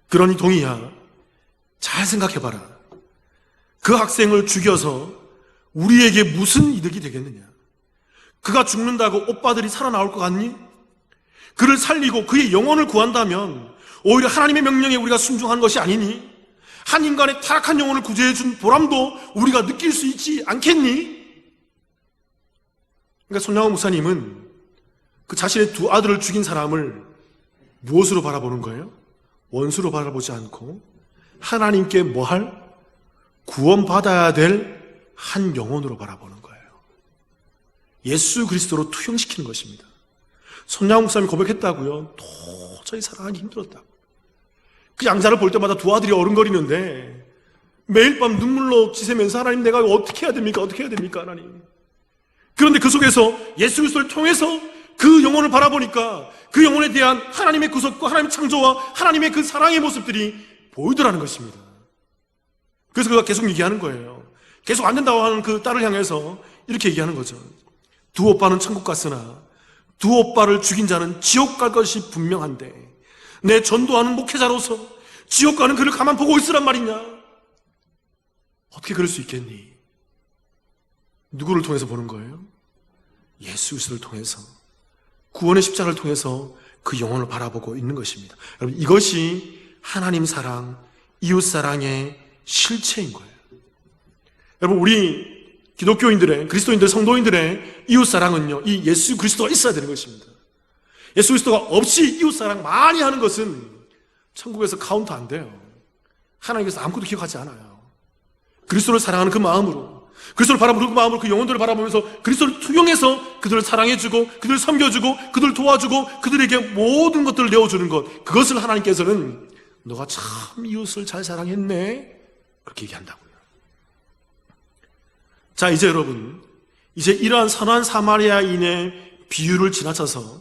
그러니 동희야, 잘 생각해봐라. 그 학생을 죽여서 우리에게 무슨 이득이 되겠느냐? 그가 죽는다고 오빠들이 살아나올 것 같니? 그를 살리고 그의 영혼을 구한다면 오히려 하나님의 명령에 우리가 순종한 것이 아니니? 한 인간의 타락한 영혼을 구제해준 보람도 우리가 느낄 수 있지 않겠니? 그러니까 손양원 목사님은 그 자신의 두 아들을 죽인 사람을 무엇으로 바라보는 거예요? 원수로 바라보지 않고 하나님께 구원받아야 될 한 영혼으로 바라보는 거예요. 예수 그리스도로 투영시키는 것입니다. 손양원 목사님이 고백했다고요. 도저히 사랑하기 힘들었다고. 그 양자를 볼 때마다 두 아들이 어른거리는데 매일 밤 눈물로 지새면서 하나님, 내가 어떻게 해야 됩니까? 어떻게 해야 됩니까? 하나님. 그런데 그 속에서 예수 그리스도를 통해서 그 영혼을 바라보니까 그 영혼에 대한 하나님의 구속과 하나님의 창조와 하나님의 그 사랑의 모습들이 보이더라는 것입니다. 그래서 그가 계속 얘기하는 거예요. 계속 안 된다고 하는 그 딸을 향해서 이렇게 얘기하는 거죠. 두 오빠는 천국 갔으나 두 오빠를 죽인 자는 지옥 갈 것이 분명한데 내 전도하는 목회자로서 지옥 가는 그를 가만 보고 있으란 말이냐? 어떻게 그럴 수 있겠니? 누구를 통해서 보는 거예요? 예수 그리스도를 통해서, 구원의 십자가를 통해서 그 영혼을 바라보고 있는 것입니다. 여러분, 이것이 하나님 사랑, 이웃 사랑의 실체인 거예요. 여러분, 우리 기독교인들의, 그리스도인들, 성도인들의 이웃 사랑은요, 이 예수 그리스도가 있어야 되는 것입니다. 예수 그리스도가 없이 이웃 사랑 많이 하는 것은 천국에서 카운트 안 돼요. 하나님께서 아무것도 기억하지 않아요. 그리스도를 사랑하는 그 마음으로, 그리스도를 바라보는 그 마음으로 그 영혼들을 바라보면서 그리스도를 투영해서 그들을 사랑해주고 그들을 섬겨주고 그들을 도와주고 그들에게 모든 것들을 내어주는 것, 그것을 하나님께서는 너가 참 이웃을 잘 사랑했네, 그렇게 얘기한다고요. 자, 이제 여러분, 이제 이러한 선한 사마리아인의 비유를 지나쳐서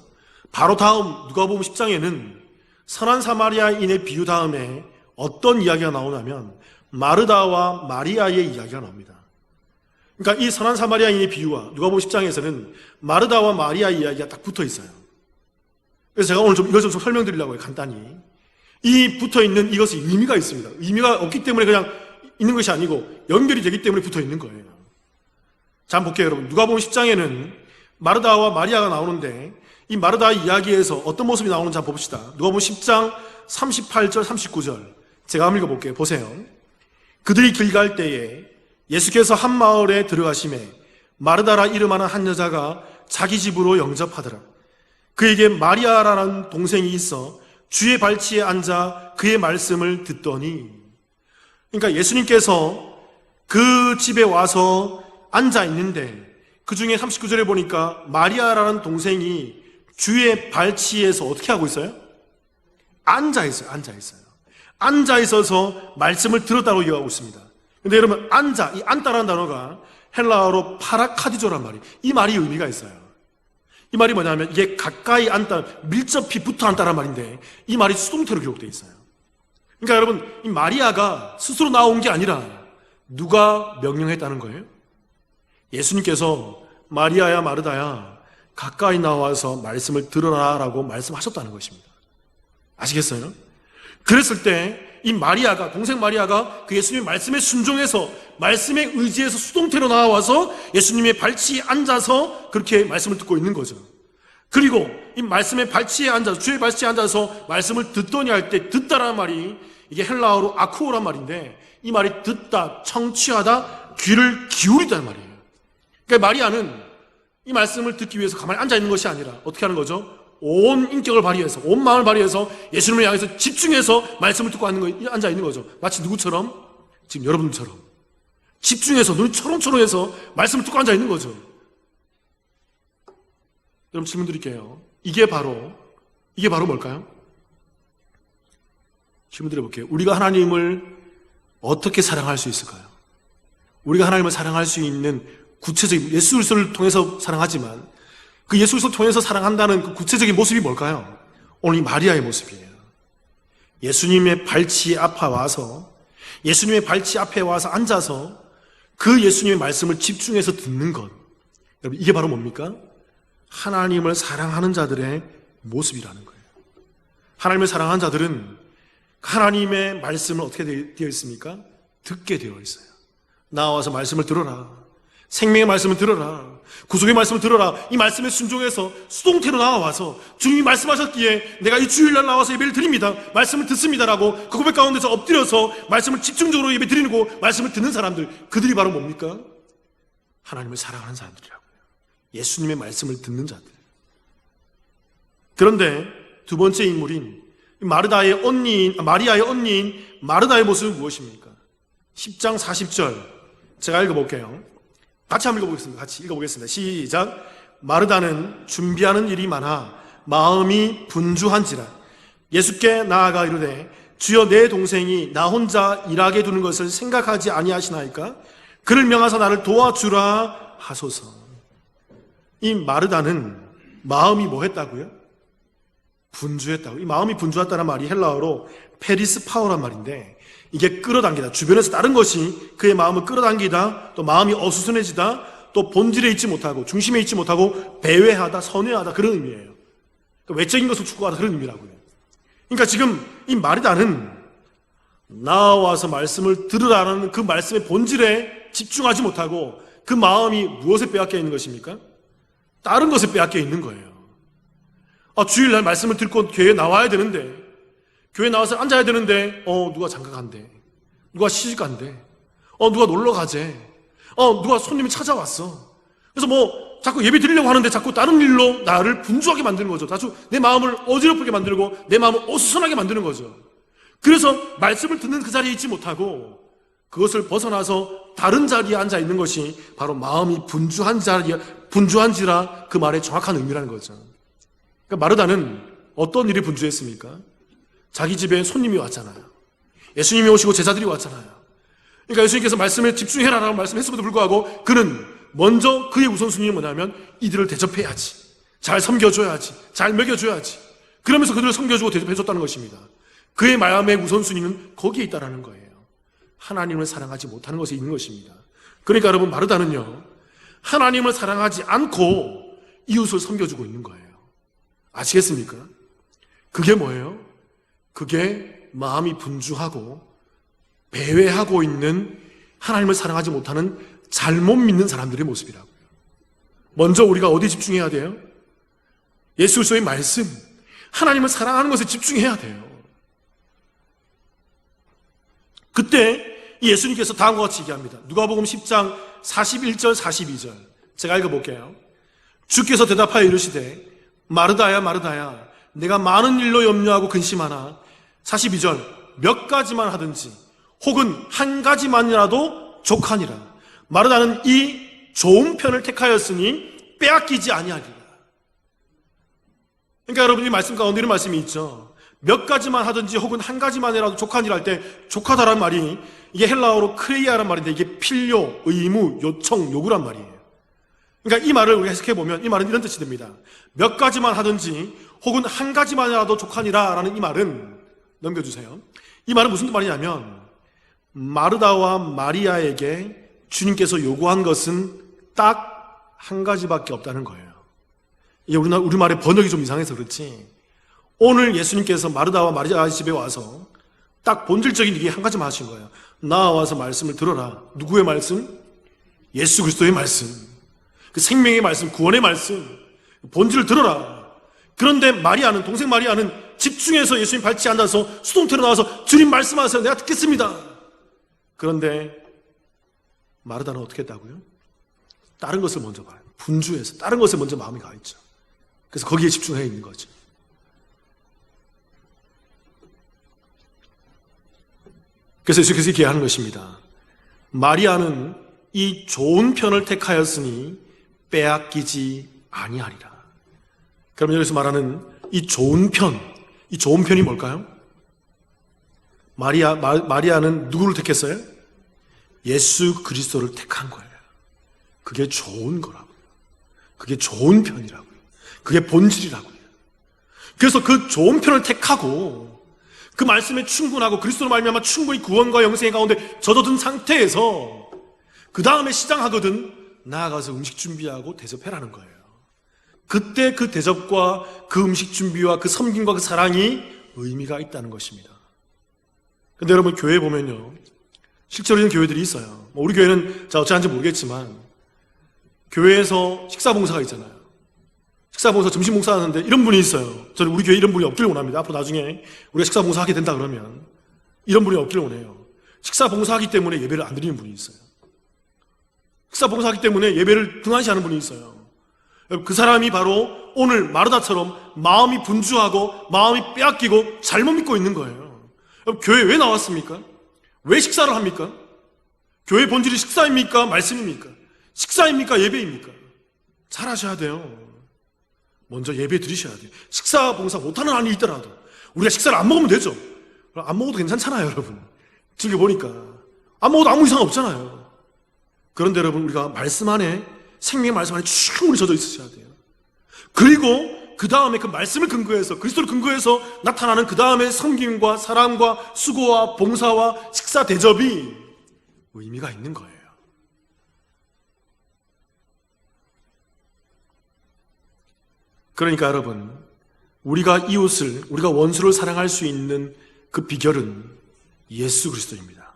바로 다음 누가복음 10장에는 선한 사마리아인의 비유 다음에 어떤 이야기가 나오냐면 마르다와 마리아의 이야기가 나옵니다. 그러니까 이 선한 사마리아인의 비유와 누가복음 10장에서는 마르다와 마리아의 이야기가 딱 붙어 있어요. 그래서 제가 오늘 이것 좀 설명드리려고 해요. 간단히. 이 붙어 있는 이것이 의미가 있습니다. 의미가 없기 때문에 그냥 있는 것이 아니고 연결이 되기 때문에 붙어 있는 거예요. 자, 한번 볼게요, 여러분. 누가복음 10장에는 마르다와 마리아가 나오는데 이 마르다의 이야기에서 어떤 모습이 나오는지 한번 봅시다. 누가복음 10장 38절, 39절. 제가 한번 읽어볼게요. 보세요. 그들이 길 갈 때에 예수께서 한 마을에 들어가시매 마르다라 이름하는 한 여자가 자기 집으로 영접하더라. 그에게 마리아라는 동생이 있어 주의 발치에 앉아 그의 말씀을 듣더니, 그러니까 예수님께서 그 집에 와서 앉아 있는데 그 중에 39절에 보니까 마리아라는 동생이 주의 발치에서 어떻게 하고 있어요? 앉아 있어요. 앉아 있어서 말씀을 들었다고 이야기하고 있습니다. 근데 여러분, 앉아, 이 앉다라는 단어가 헬라어로 파라카디조란 말이, 이 말이 의미가 있어요. 이 말이 뭐냐면 이게 가까이 앉다, 밀접히 붙어 앉다란 말인데 이 말이 수동태로 기록되어 있어요. 그러니까 여러분, 이 마리아가 스스로 나온 게 아니라 누가 명령했다는 거예요? 예수님께서 마리아야 마르다야 가까이 나와서 말씀을 들어라라고 말씀하셨다는 것입니다. 아시겠어요? 그랬을 때 이 마리아가, 동생 마리아가 그 예수님의 말씀에 순종해서 말씀에 의지해서 수동태로 나와서 예수님의 발치에 앉아서 그렇게 말씀을 듣고 있는 거죠. 그리고 이 말씀의 발치에 앉아서, 주의 발치에 앉아서 말씀을 듣더니 할 때 듣다라는 말이 이게 헬라어로 아쿠오란 말인데 이 말이 듣다, 청취하다, 귀를 기울이다는 말이에요. 그러니까 마리아는 이 말씀을 듣기 위해서 가만히 앉아 있는 것이 아니라 어떻게 하는 거죠? 온 인격을 발휘해서, 온 마음을 발휘해서 예수님을 향해서 집중해서 말씀을 듣고 앉아 있는 거죠. 마치 누구처럼? 지금 여러분처럼 집중해서 눈이 초롱초롱해서 말씀을 듣고 앉아 있는 거죠. 여러분, 질문 드릴게요. 이게 바로 뭘까요? 질문 드려볼게요. 우리가 하나님을 어떻게 사랑할 수 있을까요? 우리가 하나님을 사랑할 수 있는 구체적인, 예수 그리스도를 통해서 사랑하지만 그 예수 그리스도를 통해서 사랑한다는 그 구체적인 모습이 뭘까요? 오늘 이 마리아의 모습이에요. 예수님의 발치 앞에 와서, 예수님의 발치 앞에 와서 앉아서 그 예수님의 말씀을 집중해서 듣는 것. 여러분, 이게 바로 뭡니까? 하나님을 사랑하는 자들의 모습이라는 거예요. 하나님을 사랑하는 자들은 하나님의 말씀을 어떻게 되어 있습니까? 듣게 되어 있어요. 나와서 말씀을 들어라. 생명의 말씀을 들어라. 구속의 말씀을 들어라. 이 말씀에 순종해서 수동태로 나와서 주님이 말씀하셨기에 내가 이 주일날 나와서 예배를 드립니다, 말씀을 듣습니다라고 그 고백 가운데서 엎드려서 말씀을 집중적으로 예배 드리고 말씀을 듣는 사람들, 그들이 바로 뭡니까? 하나님을 사랑하는 사람들이라고요. 예수님의 말씀을 듣는 자들. 그런데 두 번째 인물인 마리아의 언니인 마르다의 모습은 무엇입니까? 10장 40절 제가 읽어볼게요. 같이 한번 읽어보겠습니다. 시작. 마르다는 준비하는 일이 많아 마음이 분주한지라 예수께 나아가 이르되 주여, 내 동생이 나 혼자 일하게 두는 것을 생각하지 아니하시나이까? 그를 명하사 나를 도와주라 하소서. 이 마르다는 마음이 뭐 했다고요? 분주했다고. 이 마음이 분주했다는 말이 헬라어로 페리스 파워란 말인데, 이게 끌어당기다. 주변에서 다른 것이 그의 마음을 끌어당기다, 또 마음이 어수선해지다, 또 본질에 있지 못하고, 중심에 있지 못하고, 배회하다, 선회하다, 그런 의미예요. 그러니까 외적인 것을 추구하다, 그런 의미라고요. 그러니까 지금 이 마르다는 나와서 말씀을 들으라는 그 말씀의 본질에 집중하지 못하고, 그 마음이 무엇에 빼앗겨 있는 것입니까? 다른 것에 빼앗겨 있는 거예요. 주일날 말씀을 듣고 교회에 나와야 되는데, 교회에 나와서 앉아야 되는데, 누가 장가 간대, 누가 시집 간대, 누가 놀러 가재, 누가 손님이 찾아왔어. 그래서 자꾸 예배 드리려고 하는데 자꾸 다른 일로 나를 분주하게 만드는 거죠. 자꾸 내 마음을 어지럽게 만들고 내 마음을 어수선하게 만드는 거죠. 그래서 말씀을 듣는 그 자리에 있지 못하고 그것을 벗어나서 다른 자리에 앉아 있는 것이 바로 마음이 분주한지라 그 말의 정확한 의미라는 거죠. 그러니까 마르다는 어떤 일이 분주했습니까? 자기 집에 손님이 왔잖아요. 예수님이 오시고 제자들이 왔잖아요. 그러니까 예수님께서 말씀에 집중해라라고 말씀했음에도 불구하고 그는 먼저 그의 우선순위는 뭐냐면 이들을 대접해야지, 잘 섬겨줘야지, 잘 먹여줘야지, 그러면서 그들을 섬겨주고 대접해줬다는 것입니다. 그의 마음의 우선순위는 거기에 있다는 거예요. 하나님을 사랑하지 못하는 것에 있는 것입니다. 그러니까 여러분, 마르다는요, 하나님을 사랑하지 않고 이웃을 섬겨주고 있는 거예요. 아시겠습니까? 그게 뭐예요? 그게 마음이 분주하고 배회하고 있는 하나님을 사랑하지 못하는 잘못 믿는 사람들의 모습이라고요. 먼저 우리가 어디에 집중해야 돼요? 예수 그리스도의 말씀, 하나님을 사랑하는 것에 집중해야 돼요. 그때 예수님께서 다음과 같이 얘기합니다. 누가복음 10장 41절 42절 제가 읽어볼게요. 주께서 대답하여 이르시되 마르다야 마르다야 내가 많은 일로 염려하고 근심하나 42절 몇 가지만 하든지 혹은 한 가지만이라도 족하니라. 마르다는 이 좋은 편을 택하였으니 빼앗기지 아니하리라. 그러니까 여러분, 이 말씀 가운데 이런 말씀이 있죠. 몇 가지만 하든지 혹은 한 가지만이라도 족하니라 할 때 족하다라는 말이 이게 헬라어로 크레이아란 말인데 이게 필요, 의무, 요청, 요구란 말이에요. 그러니까 이 말을 우리가 해석해보면 이 말은 이런 뜻이 됩니다. 몇 가지만 하든지 혹은 한 가지만이라도 족하니라 라는 이 말은, 넘겨주세요. 이 말은 무슨 말이냐면 마르다와 마리아에게 주님께서 요구한 것은 딱 한 가지밖에 없다는 거예요. 이게 우리말의 번역이 좀 이상해서 그렇지, 오늘 예수님께서 마르다와 마리아 집에 와서 딱 본질적인 얘기 한 가지만 하신 거예요. 나와서 말씀을 들어라. 누구의 말씀? 예수 그리스도의 말씀, 그 생명의 말씀, 구원의 말씀, 본질을 들어라. 그런데 마리아는, 동생 마리아는 집중해서 예수님 발치에 앉아서 수동태로 나와서 주님 말씀하세요, 내가 듣겠습니다. 그런데 마르다는 어떻게 했다고요? 다른 것을 먼저 봐요. 분주해서 다른 것에 먼저 마음이 가 있죠. 그래서 거기에 집중해 있는 거죠. 그래서 예수께서 이렇게 하는 것입니다. 마리아는 이 좋은 편을 택하였으니 빼앗기지 아니하리라. 그러면 여기서 말하는 이 좋은 편이 뭘까요? 마리아는 누구를 택했어요? 예수 그리스도를 택한 거예요. 그게 좋은 거라고요. 그게 좋은 편이라고요. 그게 본질이라고요. 그래서 그 좋은 편을 택하고 그 말씀에 충분하고 그리스도로 말미암아 충분히 구원과 영생의 가운데 젖어든 상태에서 그 다음에 시장하거든 나아가서 음식 준비하고 대접해라는 거예요. 그때 그 대접과 그 음식 준비와 그 섬김과 그 사랑이 의미가 있다는 것입니다. 근데 여러분, 교회에 보면요, 실제로 이런 교회들이 있어요. 우리 교회는 어찌한지 모르겠지만 교회에서 식사봉사가 있잖아요. 식사봉사, 점심봉사 하는데 이런 분이 있어요. 저는 우리 교회에 이런 분이 없기를 원합니다. 앞으로 나중에 우리가 식사봉사 하게 된다 그러면 이런 분이 없기를 원해요. 식사봉사하기 때문에 예배를 안 드리는 분이 있어요. 식사봉사하기 때문에 예배를 등한시하는 분이 있어요. 그 사람이 바로 오늘 마르다처럼 마음이 분주하고 마음이 빼앗기고 잘못 믿고 있는 거예요. 교회 왜 나왔습니까? 왜 식사를 합니까? 교회 본질이 식사입니까? 말씀입니까? 식사입니까? 예배입니까? 잘 하셔야 돼요. 먼저 예배 드리셔야 돼요. 식사 봉사 못하는 한이 있더라도 우리가 식사를 안 먹으면 되죠. 안 먹어도 괜찮잖아요, 여러분. 즐겨보니까 안 먹어도 아무 이상 없잖아요. 그런데 여러분, 우리가 말씀 안에, 생명의 말씀 안에 충분히 젖어 있으셔야 돼요. 그리고 그 다음에 그 말씀을 근거해서, 그리스도를 근거해서 나타나는 그 다음에 섬김과 사랑과 수고와 봉사와 식사 대접이 의미가 있는 거예요. 그러니까 여러분, 우리가 이웃을, 우리가 원수를 사랑할 수 있는 그 비결은 예수 그리스도입니다.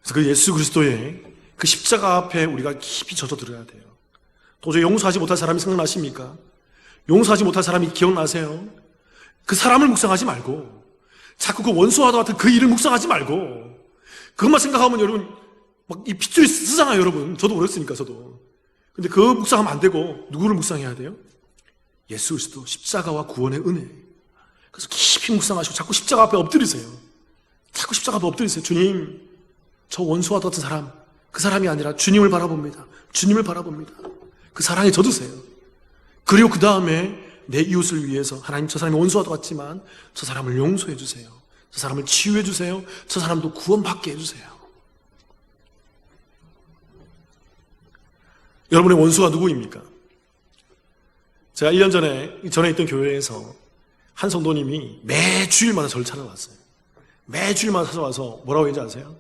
그래서 그 예수 그리스도의 그 십자가 앞에 우리가 깊이 젖어들어야 돼요. 도저히 용서하지 못할 사람이 생각나십니까? 용서하지 못할 사람이 기억나세요? 그 사람을 묵상하지 말고, 자꾸 그 원수와도 같은 그 일을 묵상하지 말고, 그것만 생각하면 여러분 막 이 핏줄이 쓰잖아요. 여러분, 저도 어렸으니까. 저도. 근데 그 묵상하면 안 되고 누구를 묵상해야 돼요? 예수 그리스도 십자가와 구원의 은혜. 그래서 깊이 묵상하시고 자꾸 십자가 앞에 엎드리세요. 자꾸 십자가 앞에 엎드리세요. 주님, 저 원수와 같은 사람, 그 사람이 아니라 주님을 바라봅니다. 주님을 바라봅니다. 그 사랑에 젖으세요. 그리고 그 다음에 내 이웃을 위해서 하나님, 저 사람이 원수와 같지만 저 사람을 용서해 주세요. 저 사람을 치유해 주세요. 저 사람도 구원받게 해주세요. 여러분의 원수가 누구입니까? 제가 1년 전에 있던 교회에서 한 성도님이 매 주일마다 저를 찾아왔어요. 매 주일마다 찾아와서 뭐라고 했는지 아세요?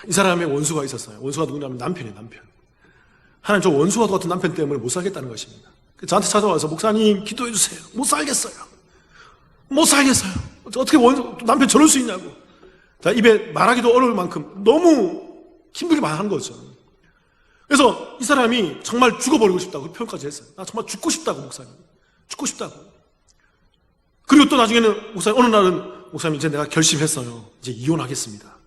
이 사람의 원수가 있었어요. 원수가 누구냐면 남편이에요. 남편. 하나님, 저 원수와 같은 남편 때문에 못 살겠다는 것입니다. 저한테 찾아와서 목사님 기도해 주세요. 못 살겠어요. 못 살겠어요. 어떻게 남편 저럴 수 있냐고. 입에 말하기도 어려울 만큼 너무 힘들게 말하는 거죠. 그래서 이 사람이 정말 죽어버리고 싶다고 표현까지 했어요. 나 정말 죽고 싶다고, 목사님. 죽고 싶다고. 그리고 또 나중에는 목사님, 어느 날은 목사님, 이제 내가 결심했어요. 이제 이혼하겠습니다.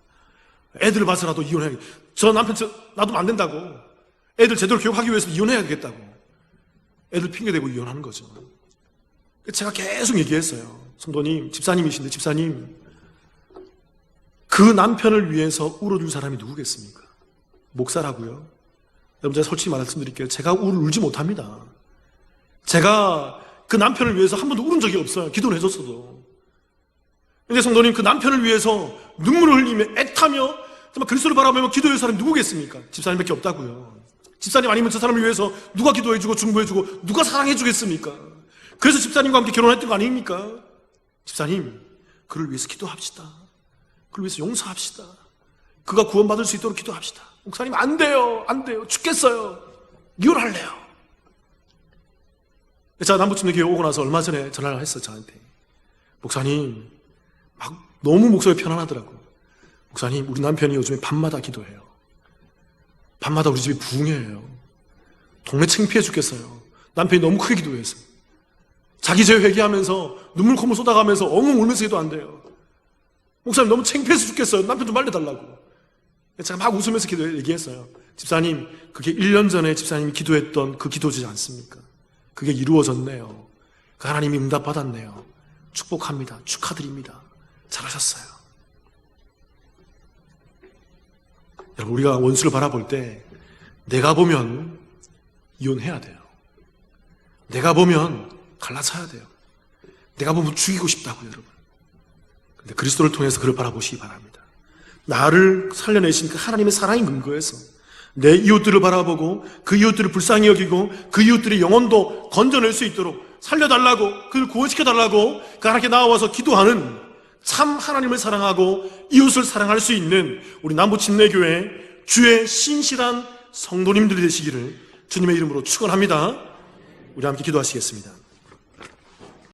애들을 봐서라도 이혼해야겠다. 저 남편 놔두면 안 된다고. 애들 제대로 교육하기 위해서 이혼해야겠다고. 애들 핑계대고 이혼하는 거죠. 제가 계속 얘기했어요. 성도님, 집사님이신데, 집사님, 그 남편을 위해서 울어줄 사람이 누구겠습니까? 목사라고요? 여러분, 제가 솔직히 말씀드릴게요. 제가 울지 못합니다. 제가 그 남편을 위해서 한 번도 울은 적이 없어요. 기도를 해줬어도. 근데 성도님, 그 남편을 위해서 눈물을 흘리며 애타며 정말 그리스도를 바라보며 기도할 사람이 누구겠습니까? 집사님밖에 없다고요. 집사님 아니면 저 사람을 위해서 누가 기도해주고 중보해주고 누가 사랑해주겠습니까? 그래서 집사님과 함께 결혼했던 거 아닙니까? 집사님, 그를 위해서 기도합시다. 그를 위해서 용서합시다. 그가 구원받을 수 있도록 기도합시다. 목사님, 안 돼요. 안 돼요. 죽겠어요. 이혼할래요. 제가 남부침례교회 오고 나서 얼마 전에 전화를 했어요. 저한테. 목사님, 막 너무 목소리 편안하더라고요. 목사님, 우리 남편이 요즘에 밤마다 기도해요. 밤마다 우리 집이 부흥해요. 동네 창피해 죽겠어요. 남편이 너무 크게 기도해서. 자기 죄 회개하면서 눈물 콧물 쏟아가면서 엉엉 울면서 기도 안 돼요. 목사님, 너무 창피해서 죽겠어요. 남편 좀 말려달라고. 제가 막 웃으면서 얘기했어요. 집사님, 그게 1년 전에 집사님이 기도했던 그 기도지 않습니까? 그게 이루어졌네요. 그 하나님이 응답받았네요. 축복합니다. 축하드립니다. 잘하셨어요. 여러분, 우리가 원수를 바라볼 때 내가 보면 이혼해야 돼요. 내가 보면 갈라서야 돼요. 내가 보면 죽이고 싶다고요, 여러분. 근데 그리스도를 통해서 그를 바라보시기 바랍니다. 나를 살려내신 그 하나님의 사랑이 근거해서 내 이웃들을 바라보고 그 이웃들을 불쌍히 여기고 그 이웃들의 영혼도 건져낼 수 있도록 살려달라고, 그를 구원시켜달라고 그 하나님께 나와서 기도하는 참 하나님을 사랑하고 이웃을 사랑할 수 있는 우리 남부침례교회 주의 신실한 성도님들이 되시기를 주님의 이름으로 축원합니다. 우리 함께 기도하시겠습니다.